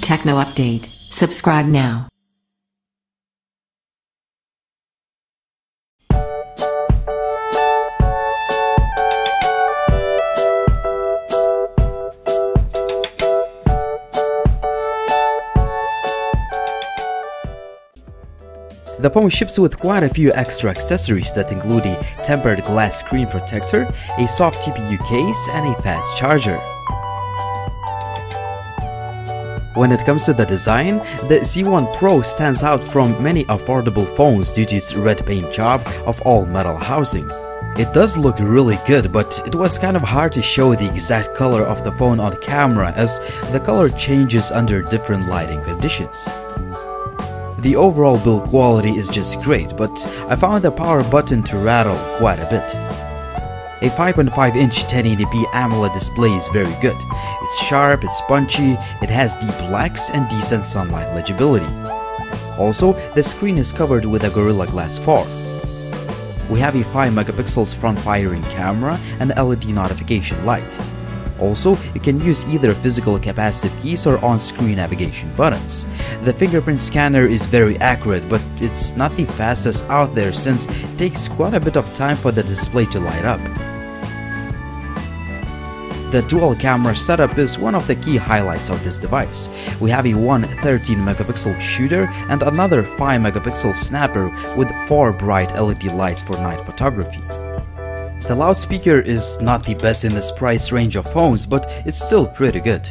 Techno update. Subscribe now. The phone ships with quite a few extra accessories that include a tempered glass screen protector, a soft TPU case, and a fast charger. When it comes to the design, the Z1 Pro stands out from many affordable phones due to its red paint job of all metal housing. It does look really good, but it was kind of hard to show the exact color of the phone on camera as the color changes under different lighting conditions. The overall build quality is just great, but I found the power button to rattle quite a bit. A 5.5-inch 1080p AMOLED display is very good. It's sharp, it's punchy, it has deep blacks and decent sunlight legibility. Also, the screen is covered with a Gorilla Glass 4. We have a 5 megapixels front-firing camera and LED notification light. Also, you can use either physical capacitive keys or on-screen navigation buttons. The fingerprint scanner is very accurate, but it's not the fastest out there since it takes quite a bit of time for the display to light up. The dual camera setup is one of the key highlights of this device. We have a 13 megapixel shooter and another 5 megapixel snapper with 4 bright LED lights for night photography. The loudspeaker is not the best in this price range of phones, but it's still pretty good.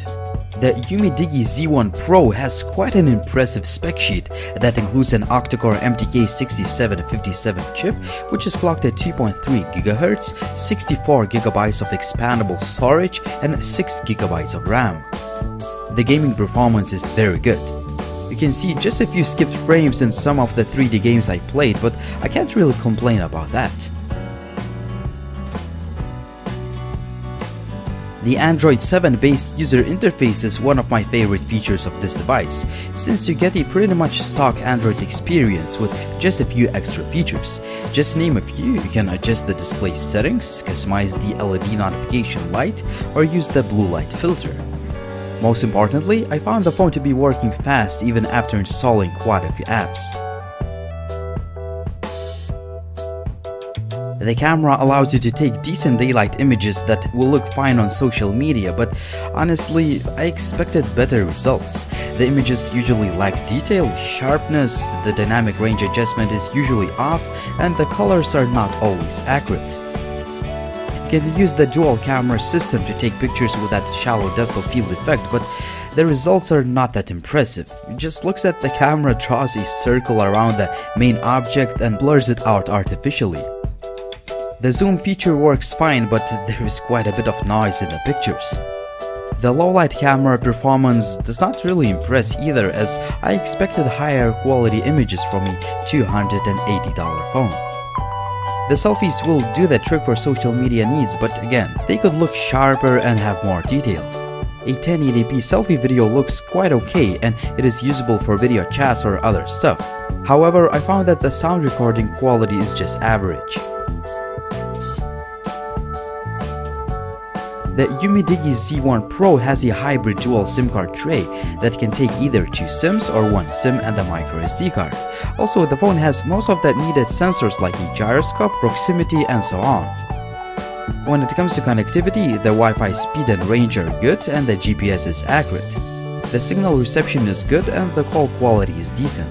The Umidigi Z1 Pro has quite an impressive spec sheet that includes an octa-core MTK6757 chip, which is clocked at 2.3 GHz, 64 GB of expandable storage, and 6 GB of RAM. The gaming performance is very good. You can see just a few skipped frames in some of the 3D games I played, but I can't really complain about that. The Android 7 based user interface is one of my favorite features of this device, since you get a pretty much stock Android experience with just a few extra features. Just to name a few, you can adjust the display settings, customize the LED notification light, or use the blue light filter. Most importantly, I found the phone to be working fast even after installing quite a few apps. The camera allows you to take decent daylight images that will look fine on social media, but honestly, I expected better results. The images usually lack detail, sharpness, the dynamic range adjustment is usually off, and the colors are not always accurate. You can use the dual camera system to take pictures with that shallow depth of field effect, but the results are not that impressive. It just looks at the camera, draws a circle around the main object and blurs it out artificially. The zoom feature works fine, but there is quite a bit of noise in the pictures. The low-light camera performance does not really impress either, as I expected higher quality images from a $280 phone. The selfies will do the trick for social media needs, but again, they could look sharper and have more detail. A 1080p selfie video looks quite okay and it is usable for video chats or other stuff. However, I found that the sound recording quality is just average. The Umidigi Z1 Pro has a hybrid dual SIM card tray that can take either 2 SIMs or 1 SIM and a microSD card. Also, the phone has most of the needed sensors like a gyroscope, proximity, and so on. When it comes to connectivity, the Wi-Fi speed and range are good and the GPS is accurate. The signal reception is good and the call quality is decent.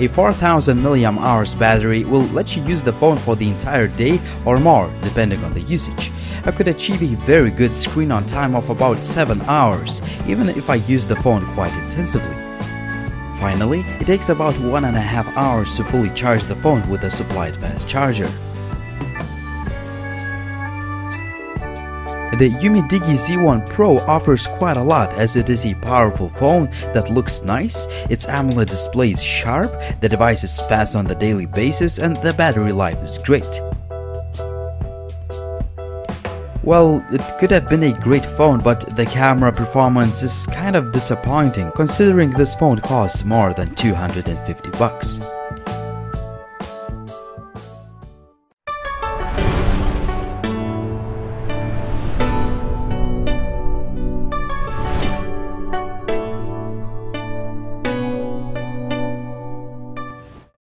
A 4000 mAh battery will let you use the phone for the entire day or more, depending on the usage. I could achieve a very good screen on time of about 7 hours, even if I use the phone quite intensively. Finally, it takes about 1.5 hours to fully charge the phone with a supplied fast charger. The Umidigi Z1 Pro offers quite a lot, as it is a powerful phone that looks nice, its AMOLED display is sharp, the device is fast on the daily basis, and the battery life is great. Well, it could have been a great phone, but the camera performance is kind of disappointing considering this phone costs more than $250.